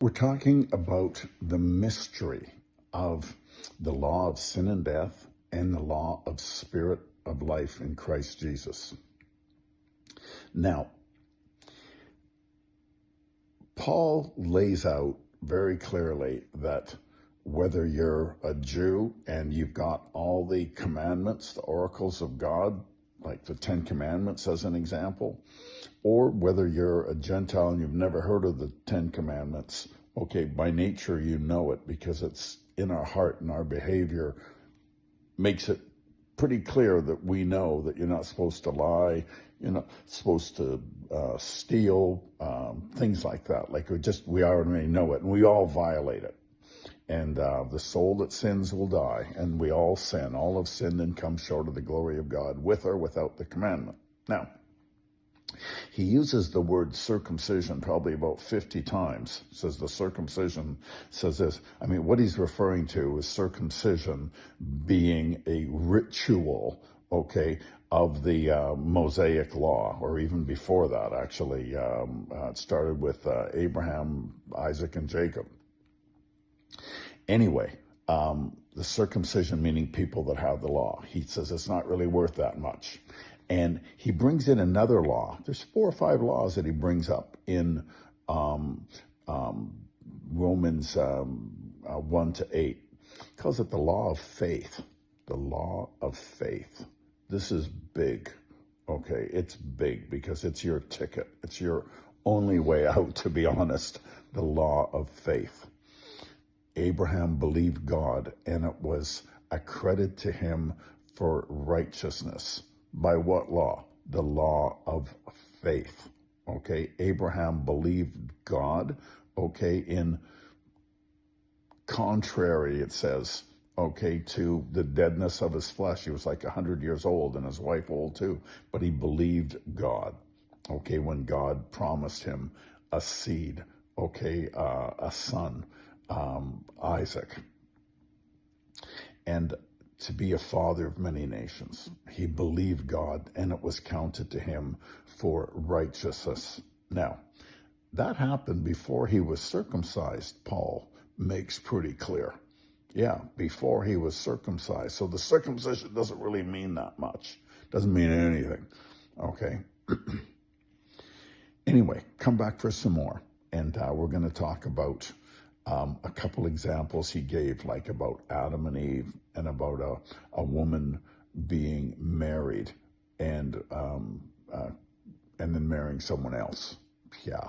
We're talking about the mystery of the law of sin and death and the law of spirit of life in Christ Jesus. Now, Paul lays out very clearly that whether you're a Jew and you've got all the commandments, the oracles of God, like the 10 Commandments as an example, or whether you're a Gentile and you've never heard of the 10 Commandments, okay, by nature you know it because it's in our heart and our behavior makes it pretty clear that we know that you're not supposed to lie, you're not supposed to steal, things like that. Like we already know it, and we all violate it. And the soul that sins will die, and we all sin. All have sinned and come short of the glory of God, with or without the commandment. Now, he uses the word circumcision probably about 50 times. Says the circumcision, says this. I mean, what he's referring to is circumcision being a ritual, okay, of the Mosaic law, or even before that, actually. It started with Abraham, Isaac, and Jacob. Anyway, the circumcision meaning people that have the law. He says it's not really worth that much. And he brings in another law. There's 4 or 5 laws that he brings up in Romans 1 to 8. He calls it the law of faith. The law of faith. This is big, okay? It's big because it's your ticket. It's your only way out, to be honest. The law of faith. Abraham believed God, and it was accredited to him for righteousness. By what law? The law of faith. Okay, Abraham believed God, okay, in contrary, it says, okay, to the deadness of his flesh. He was like 100 years old, and his wife old too, but he believed God, okay, when God promised him a seed, okay, a son, Isaac, and to be a father of many nations. He believed God, and it was counted to him for righteousness. Now, that happened before he was circumcised, Paul makes pretty clear. Yeah, before he was circumcised. So the circumcision doesn't really mean that much. Doesn't mean anything, okay? Anyway, come back for some more, and we're going to talk about a couple examples he gave, like about Adam and Eve, and about a woman being married and then marrying someone else. Yeah.